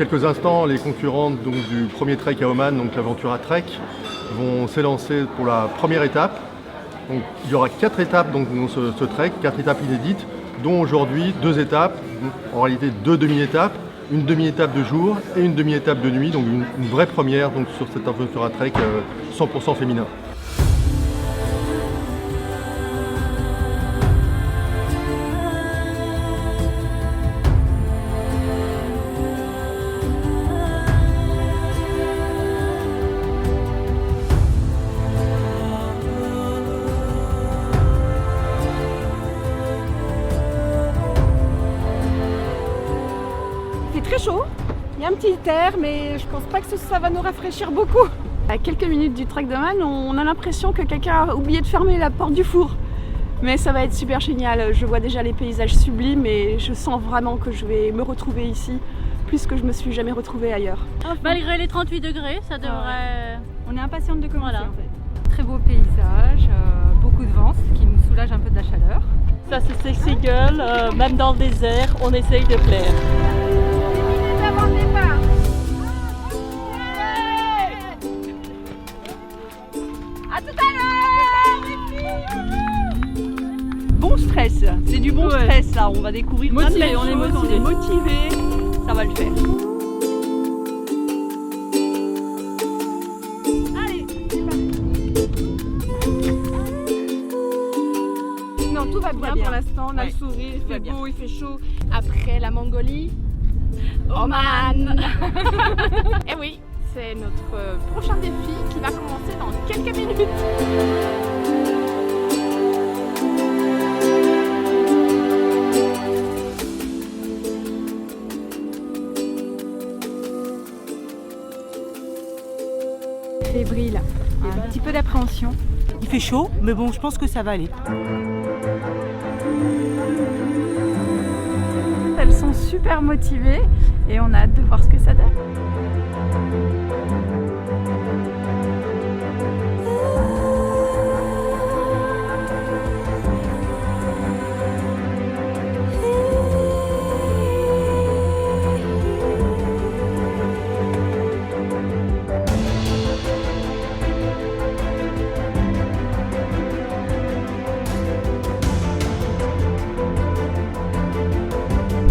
quelques instants, les concurrentes donc, du premier trek à Oman, donc l'Aventura Trek, vont s'élancer pour la première étape. Donc, il y aura 4 étapes donc, dans ce trek, 4 étapes inédites, dont aujourd'hui 2 étapes, en réalité 2 demi-étapes, une demi-étape de jour et une demi-étape de nuit, donc une vraie première donc, sur cette Aventura Trek 100% féminin. C'est très chaud, il y a un petit air, mais je pense pas que ça va nous rafraîchir beaucoup. À quelques minutes du trek d'Oman, on a l'impression que quelqu'un a oublié de fermer la porte du four. Mais ça va être super génial, je vois déjà les paysages sublimes et je sens vraiment que je vais me retrouver ici, plus que je me suis jamais retrouvée ailleurs. Malgré les 38 degrés, ça devrait... On est impatiente de commencer Voilà. en fait. Très beau paysage, beaucoup de vent, ce qui nous soulage un peu de la chaleur. Ça c'est sexy girl, même dans le désert, on essaye de plaire. Avant le départ. À tout à l'heure. Bon stress, c'est du bon stress là, on va découvrir plein de belles On est choses, motivé. on est motivé, ça va le faire. Allez, c'est parti. Non, tout va bien pour l'instant, on a le sourire, il fait beau, il fait chaud. Après la Mongolie, Oman. Et oui, c'est notre prochain défi qui va commencer dans quelques minutes. Fébrile, un petit peu d'appréhension. Il fait chaud, mais bon, je pense que ça va aller. Elles sont super motivées et on a hâte de voir ce que ça donne.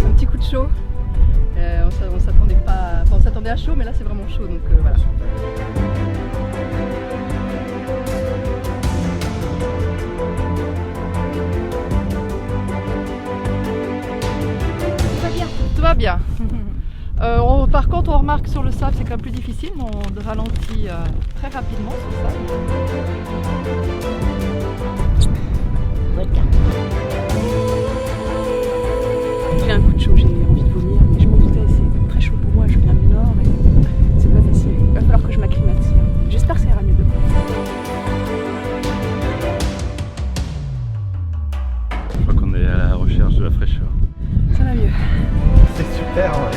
Un petit coup de chaud. On s'attendait pas, enfin, on s'attendait à chaud, mais là c'est vraiment chaud, donc voilà. Tout va bien. Par contre, on remarque sur le sable, c'est quand même plus difficile, mais on ralentit très rapidement sur le sable. J'ai un coup de chaud, j'ai envie de vomir, mais je m'en doutais, c'est très chaud pour moi, je viens du nord et c'est pas facile. Il va falloir que je m'acclimate. J'espère que ça ira mieux demain. Je crois qu'on est à la recherche de la fraîcheur. Ça va mieux. C'est super, ouais.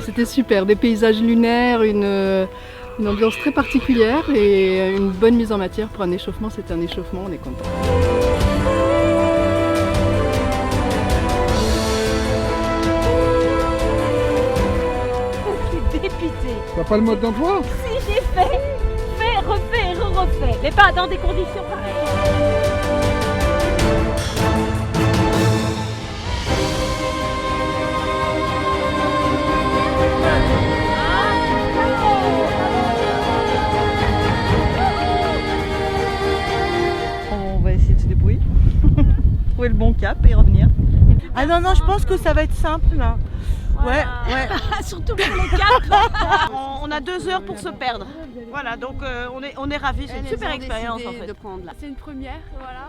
C'était super, des paysages lunaires, une ambiance très particulière et une bonne mise en matière pour un échauffement. C'était un échauffement, on est content. Je suis dépitée. T'as pas le mode d'emploi? Si j'ai fait, refait, refait, mais pas dans des conditions pareilles. On va essayer de se débrouiller, trouver le bon cap et revenir. Ah non, non, je pense que ça va être simple là. Ouais, ouais. Surtout pour les caps. On a 2 heures pour se perdre. Voilà, donc on est ravis, c'est une super expérience en fait. C'est une première, voilà.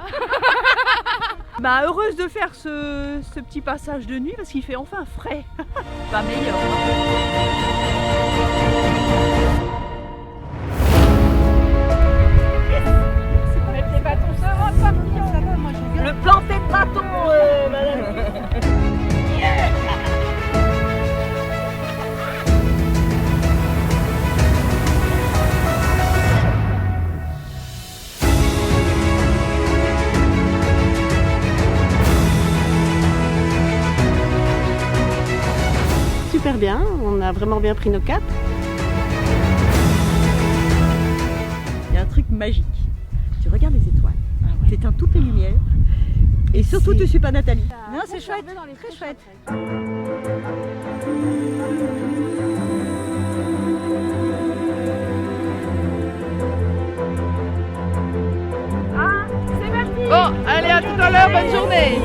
Bah, heureuse de faire ce petit passage de nuit parce qu'il fait enfin frais. Pas meilleur. Mettre les bâtons, ça va pas bien. Le planter de super bien, on a vraiment bien pris nos caps. Il y a un truc magique. Tu regardes les étoiles, t'éteins toutes les lumières et surtout tu suis pas Nathalie. Non, c'est chouette, très chouette. Bon, allez, à tout à l'heure, bonne journée.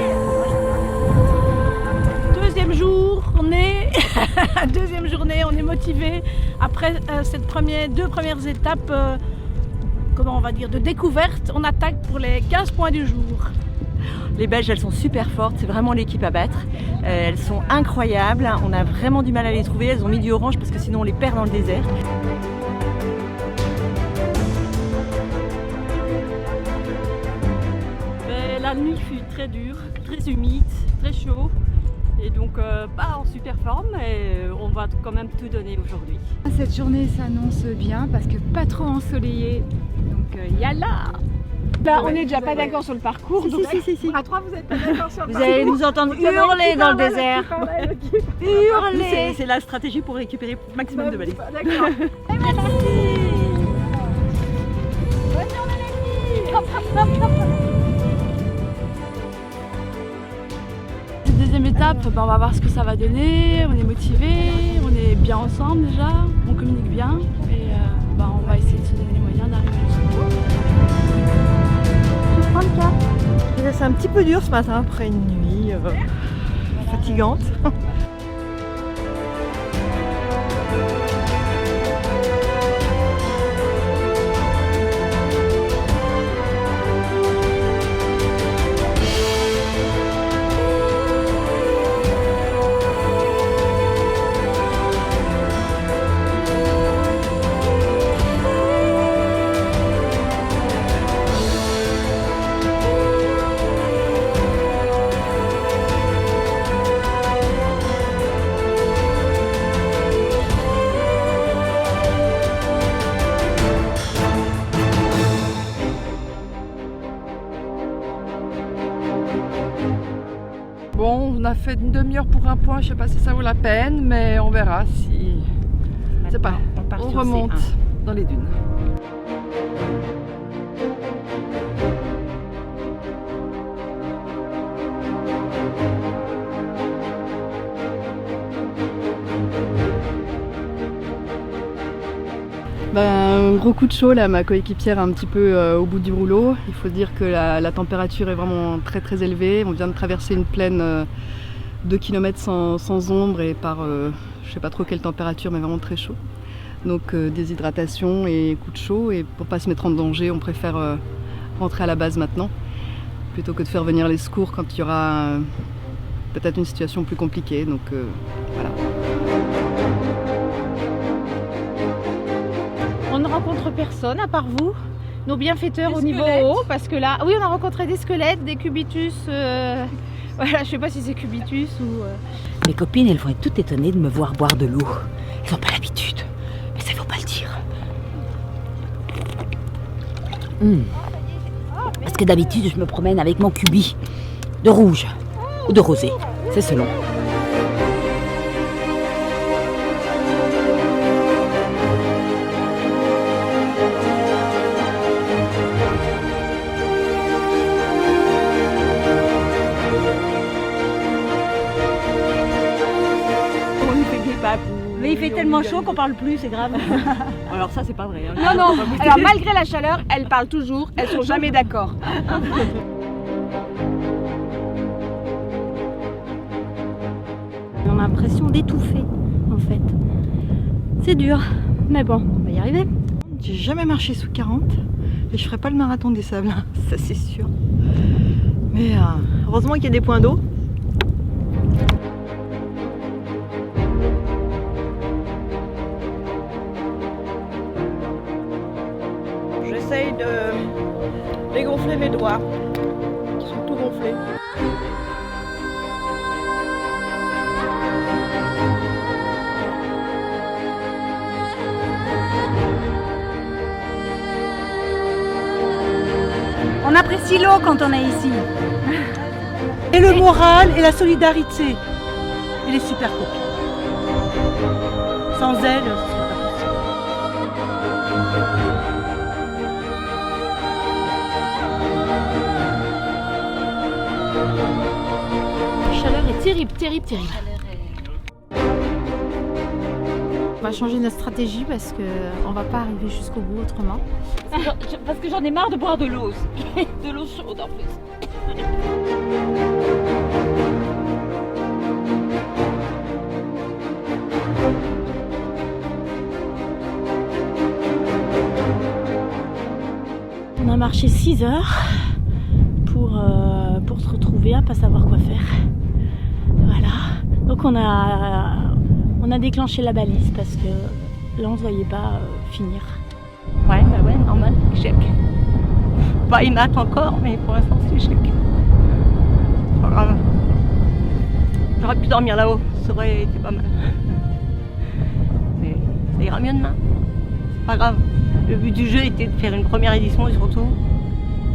Deuxième journée, on est motivé après cette deux premières étapes, comment on va dire, de découverte. On attaque pour les 15 points du jour. Les Belges, elles sont super fortes, c'est vraiment l'équipe à battre. Elles sont incroyables, on a vraiment du mal à les trouver. Elles ont mis du orange parce que sinon on les perd dans le désert. La nuit fut très dure, très humide, très chaud. Et donc pas en super forme, mais on va quand même tout donner aujourd'hui. Cette journée s'annonce bien parce que pas trop ensoleillé. Donc yalla! Là, on n'est déjà pas d'accord sur le parcours. Si. À 3, vous n'êtes pas d'accord sur le Vous parcours. allez nous entendre hurler dans le désert. Hurler. C'est la stratégie pour récupérer le maximum de balises. D'accord. Deuxième étape, on va voir ce que ça va donner. On est motivés, on est bien ensemble déjà, on communique bien et on va essayer de se donner les moyens d'arriver jusqu'au bout. Je prends le cap. C'est un petit peu dur ce matin après une nuit fatigante. Bon, on a fait une demi-heure pour un point, je sais pas si ça vaut la peine, mais on verra si... C'est pas, on remonte dans les dunes. Un gros coup de chaud là, ma coéquipière est un petit peu au bout du rouleau. Il faut dire que la température est vraiment très très élevée. On vient de traverser une plaine 2 km sans ombre et par je sais pas trop quelle température, mais vraiment très chaud. Donc déshydratation et coup de chaud, et pour pas se mettre en danger, on préfère rentrer à la base maintenant plutôt que de faire venir les secours quand il y aura peut-être une situation plus compliquée. Donc voilà. On ne rencontre personne à part vous, nos bienfaiteurs au niveau haut, parce que là, oui, on a rencontré des squelettes, des cubitus, voilà, je sais pas si c'est cubitus ou... Mes copines, elles vont être toutes étonnées de me voir boire de l'eau. Elles n'ont pas l'habitude, mais ça faut pas le dire. Parce que d'habitude, je me promène avec mon cubi de rouge ou de rosé, c'est selon. Mais il fait tellement chaud qu'on parle plus, c'est grave. Alors ça, c'est pas vrai. Non, non. Alors malgré la chaleur, elles parlent toujours. Elles sont jamais d'accord. On a l'impression d'étouffer, en fait. C'est dur, mais bon, on va y arriver. J'ai jamais marché sous 40 et je ferai pas le marathon des sables, ça c'est sûr. Mais heureusement qu'il y a des points d'eau. J'essaye de dégonfler mes doigts, qui sont tout gonflés. On apprécie l'eau quand on est ici. Et le moral et la solidarité. Et les super copines. Sans elle, ce serait pas possible. La chaleur est terrible, terrible, terrible. On va changer notre stratégie parce qu'on va pas arriver jusqu'au bout autrement. Parce que j'en ai marre de boire de l'eau aussi. De l'eau chaude en plus. On a marché 6 heures pour se retrouver à pas savoir quoi faire. Voilà. Donc on a déclenché la balise parce que là on ne se voyait pas finir. Ouais, normal, échec. Pas il mate encore, mais pour l'instant c'est échec. Pas grave. J'aurais pu dormir là-haut, ça aurait été pas mal. Mais ça ira mieux demain. C'est pas grave. Le but du jeu était de faire une première édition et surtout,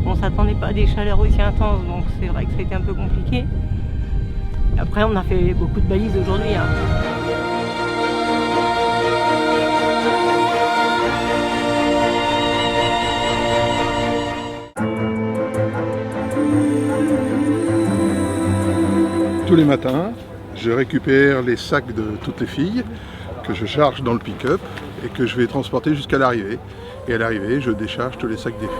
on s'attendait pas à des chaleurs aussi intenses, donc c'est vrai que ça a été un peu compliqué. Après, on a fait beaucoup de balises aujourd'hui. Hein. Tous les matins, je récupère les sacs de toutes les filles que je charge dans le pick-up et que je vais transporter jusqu'à l'arrivée. Et à l'arrivée, je décharge tous les sacs des filles.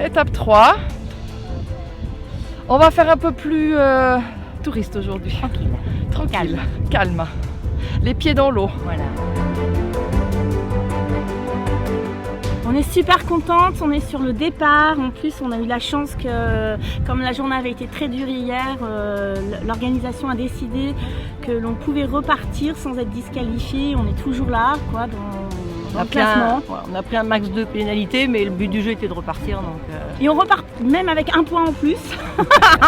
Étape 3. On va faire un peu plus touriste aujourd'hui. Tranquille. Calme. Les pieds dans l'eau. Voilà. On est super contente, on est sur le départ. En plus, on a eu la chance que, comme la journée avait été très dure hier, l'organisation a décidé que l'on pouvait repartir sans être disqualifié. On est toujours là, quoi, dans le classement. On a pris un max de pénalité, mais le but du jeu était de repartir. Donc Et on repart même avec un point en plus.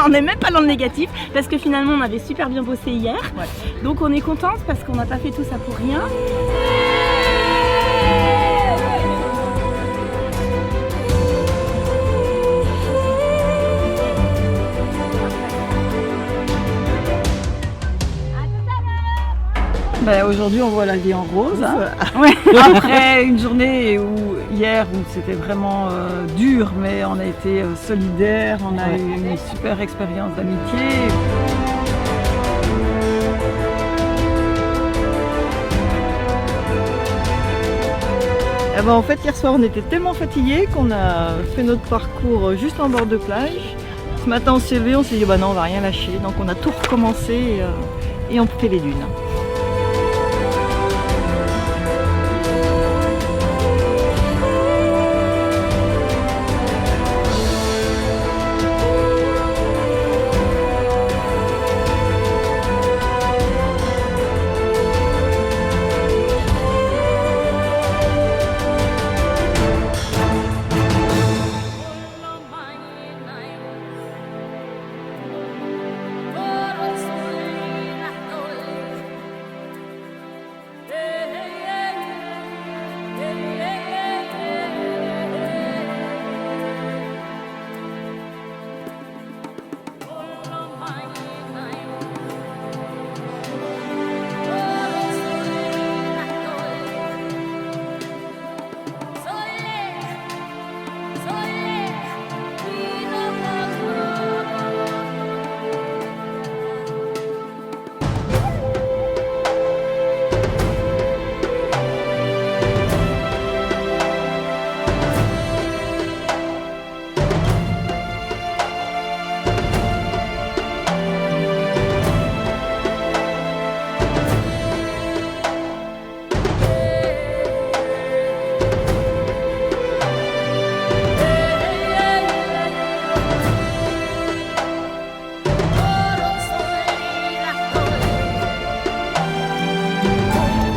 On n'est même pas dans le négatif, parce que finalement, on avait super bien bossé hier. Ouais. Donc on est contente parce qu'on n'a pas fait tout ça pour rien. Aujourd'hui, on voit la vie en rose. Hein. Ouais. Après une journée hier où c'était vraiment dur, mais on a été solidaires, on a eu une super expérience d'amitié. En fait, hier soir, on était tellement fatigués qu'on a fait notre parcours juste en bord de plage. Ce matin, on s'est levé, on s'est dit non, on va rien lâcher. Donc on a tout recommencé et on fait les dunes.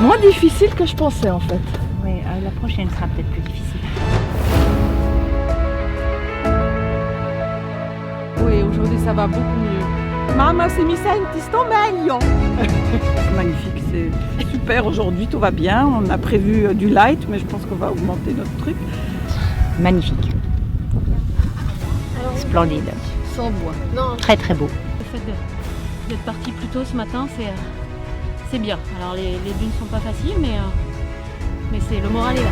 Moins difficile que je pensais en fait. Oui, la prochaine sera peut-être plus difficile. Oui, aujourd'hui ça va beaucoup mieux. Mamma, se mi senti, sto meglio. C'est magnifique, c'est super aujourd'hui, tout va bien. On a prévu du light, mais je pense qu'on va augmenter notre truc. magnifique. Splendide. Sans bois. Très très beau. Le fait d'être parti plus tôt ce matin, c'est bien. Alors les dunes sont pas faciles, mais c'est le moral est là.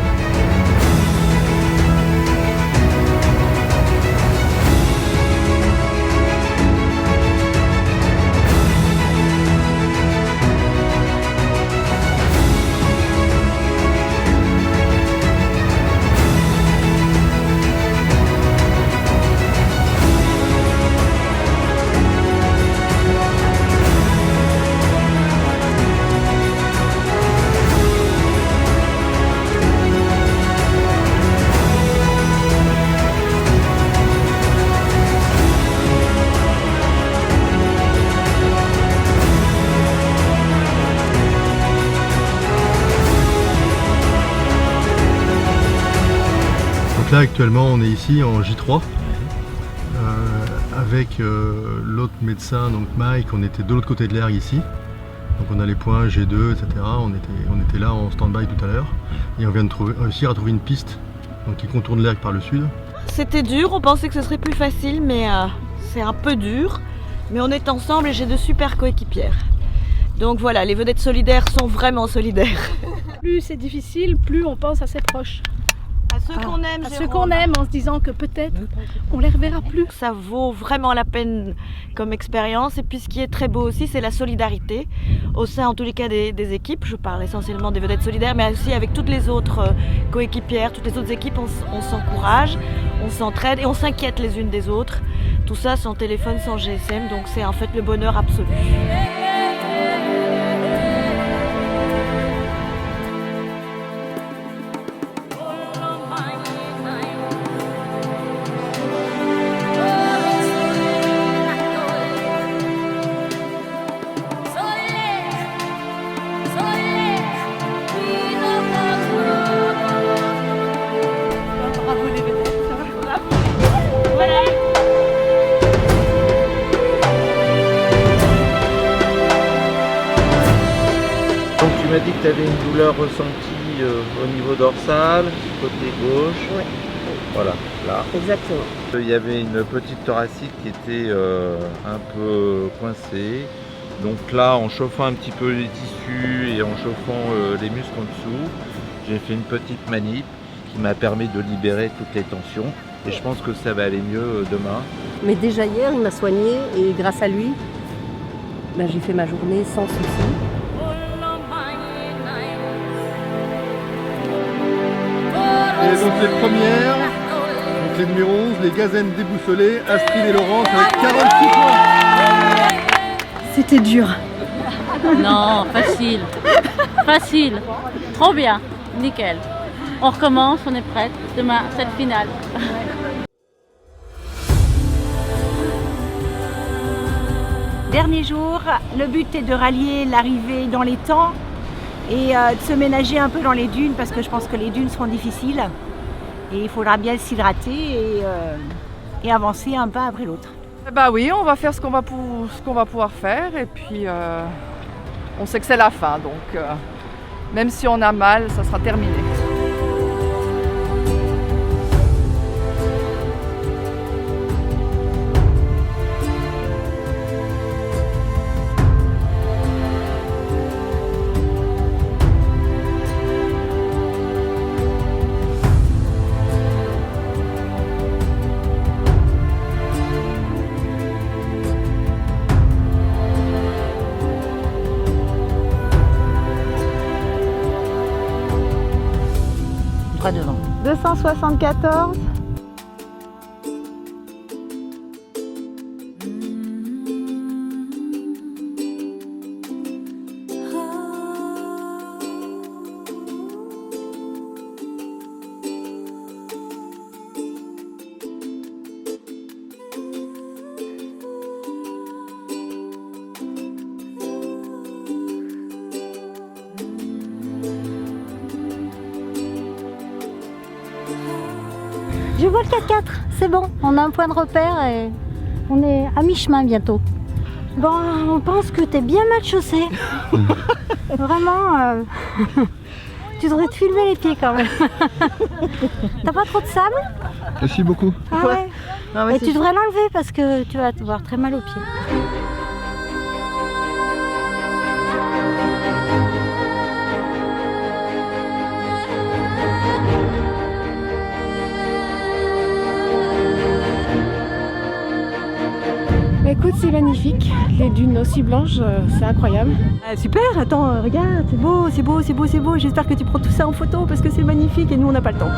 Donc là actuellement on est ici en J3 avec l'autre médecin, donc Mike, on était de l'autre côté de l'Ergue ici. Donc on a les points G2, etc. On était là en stand-by tout à l'heure et on vient de réussir à trouver une piste donc, qui contourne l'Ergue par le sud. C'était dur, on pensait que ce serait plus facile, mais c'est un peu dur. Mais on est ensemble et j'ai de super coéquipières. Donc voilà, les vedettes solidaires sont vraiment solidaires. Plus c'est difficile, plus on pense à ses proches. À ceux qu'on aime, à ceux qu'on aime, en se disant que peut-être on les reverra plus. Ça vaut vraiment la peine comme expérience. Et puis ce qui est très beau aussi, c'est la solidarité au sein, en tous les cas, des équipes. Je parle essentiellement des vedettes solidaires, mais aussi avec toutes les autres coéquipières, toutes les autres équipes, on s'encourage, on s'entraide et on s'inquiète les unes des autres. Tout ça sans téléphone, sans GSM, donc c'est en fait le bonheur absolu. Donc tu m'as dit que tu avais une douleur ressentie au niveau dorsal, côté gauche. Oui. Voilà, là. Exactement. Il y avait une petite thoracique qui était un peu coincée. Donc là, en chauffant un petit peu les tissus et en chauffant les muscles en dessous, j'ai fait une petite manip qui m'a permis de libérer toutes les tensions. Et je pense que ça va aller mieux demain. Mais déjà hier, il m'a soigné et grâce à lui, j'ai fait ma journée sans souci. Et donc les premières, donc les numéros 11, les Gazennes déboussolées, Astrid et Laurence avec 46 points. C'était dur. Non, facile. Facile. Trop bien. Nickel. On recommence, on est prête. Demain, cette finale. Dernier jour, le but est de rallier l'arrivée dans les temps et de se ménager un peu dans les dunes parce que je pense que les dunes seront difficiles et il faudra bien s'hydrater et avancer un pas après l'autre. Bah oui, on va faire ce qu'on va pouvoir faire et puis on sait que c'est la fin, donc même si on a mal, ça sera terminé. Devant. 274. Je vois le 4x4, c'est bon, on a un point de repère et on est à mi-chemin bientôt. Bon, on pense que t'es bien mal chaussé. Vraiment, Tu devrais te filmer les pieds quand même. T'as pas trop de sable? Si, beaucoup. Ah ouais. Ah ouais, Et tu devrais l'enlever parce que tu vas avoir très mal aux pieds. Écoute, c'est magnifique. Les dunes aussi blanches, c'est incroyable. Ah, super, attends, regarde, c'est beau, c'est beau, c'est beau, c'est beau. J'espère que tu prends tout ça en photo parce que c'est magnifique et nous on n'a pas le temps.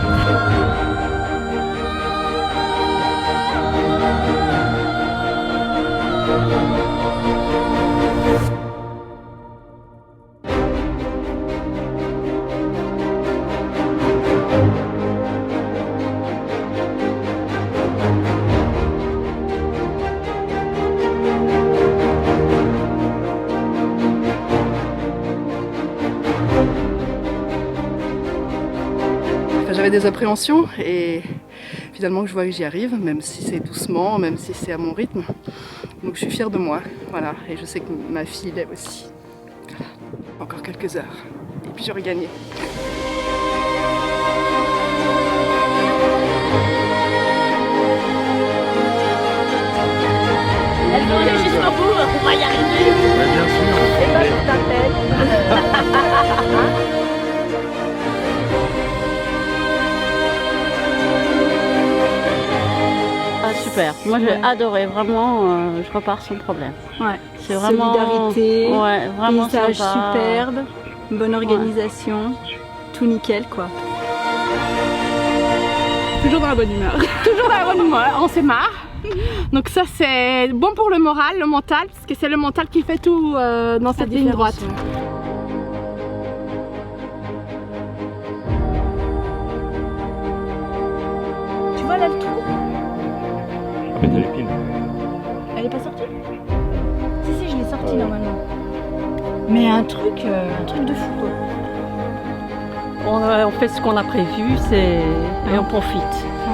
J'avais des appréhensions et finalement je vois que j'y arrive, même si c'est doucement, même si c'est à mon rythme. Donc je suis fière de moi, voilà, et je sais que ma fille l'est aussi. Voilà. Encore quelques heures et puis j'aurai gagné. Elle veut aller jusqu'au bout, on va y arriver. Bien sûr. Et là, je t'appelle. Ah super, moi j'ai adoré, vraiment, je repars sans problème. Ouais. C'est vraiment... Solidarité, ouais, vraiment paysage sympa. superbe, bonne organisation, tout nickel quoi. Toujours dans la bonne humeur. Toujours dans la bonne humeur, on se marre. Donc ça c'est bon pour le moral, le mental, parce que c'est le mental qui fait tout dans cette ligne droite. Tu vois là le trou? Ah, mais t'as l'épine. Elle est pas sortie? Si, je l'ai sortie normalement. Mais un truc de fou quoi. On fait ce qu'on a prévu et on profite.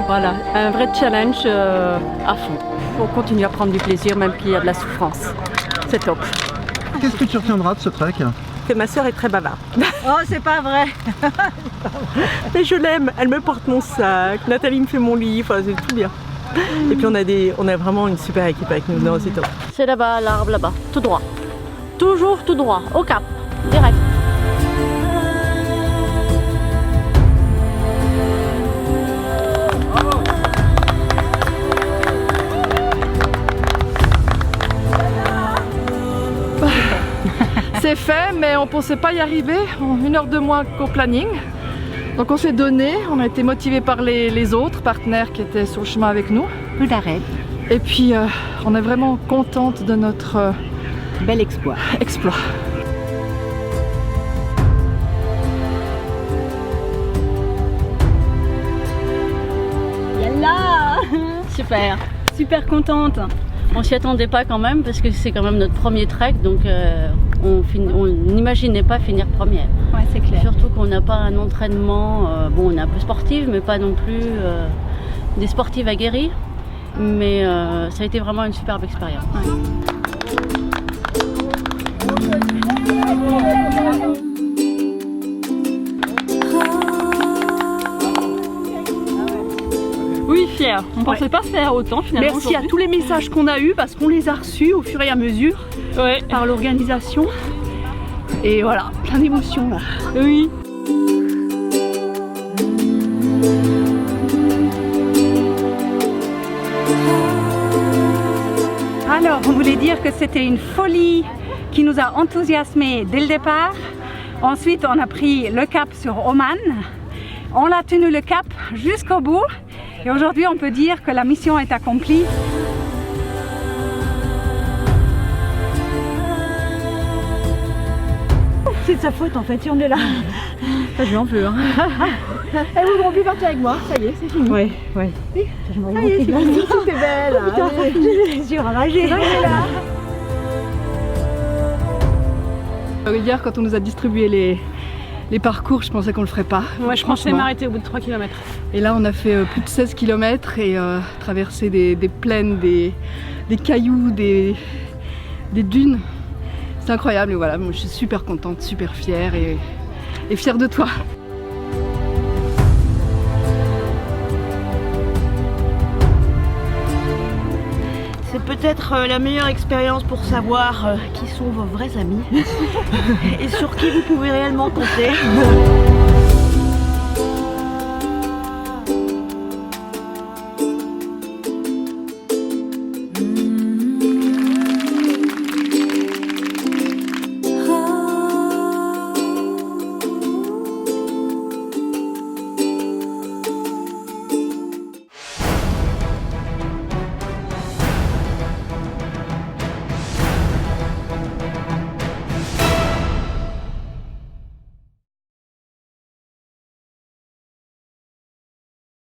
Voilà, un vrai challenge à fond. Il faut continuer à prendre du plaisir même qu'il y a de la souffrance. C'est top. Qu'est-ce que tu retiendras de ce trek? Que ma sœur est très bavarde. Oh, c'est pas vrai. Mais je l'aime, elle me porte mon sac, Nathalie me fait mon lit, enfin c'est tout bien. Et puis on a vraiment une super équipe avec nous, non c'est top. C'est là-bas, l'arbre là-bas, tout droit. Toujours tout droit, au cap, direct. C'est fait, mais on ne pensait pas y arriver en 1 heure de moins qu'au planning. Donc on s'est donné, on a été motivés par les autres partenaires qui étaient sur le chemin avec nous. Plus d'arrêt. Et puis on est vraiment contente de notre bel exploit. Yalla. Super. Super contente. On s'y attendait pas quand même parce que c'est quand même notre premier trek, donc on n'imaginait pas finir première. Ouais, c'est clair. Surtout qu'on n'a pas un entraînement, bon on est un peu sportive mais pas non plus des sportives aguerries, mais ça a été vraiment une superbe expérience. Ouais. Oui, fière. On pensait pas se faire autant finalement. Merci à tous les messages qu'on a eus parce qu'on les a reçus au fur et à mesure par l'organisation. Et voilà, plein d'émotions là. Oui. Alors, on voulait dire que c'était une folie qui nous a enthousiasmés dès le départ. Ensuite, on a pris le cap sur Oman. On a tenu le cap jusqu'au bout. Et aujourd'hui, on peut dire que la mission est accomplie. C'est de sa faute en fait si on est là. Ça, je lui en veux. Hein. Elle voudront plus partir avec moi, ça y est, c'est fini. Ouais. Ça y est, c'est fini. T'es belle. Oh, putain, j'ai les yeux ravagés. Hier, quand on nous a distribué les parcours, je pensais qu'on le ferait pas. Moi, je pensais m'arrêter au bout de 3 km. Et là, on a fait plus de 16 km et traversé des plaines, des cailloux, des dunes. C'est incroyable et voilà, moi je suis super contente, super fière et fière de toi. peut-être la meilleure expérience pour savoir qui sont vos vrais amis et sur qui vous pouvez réellement compter.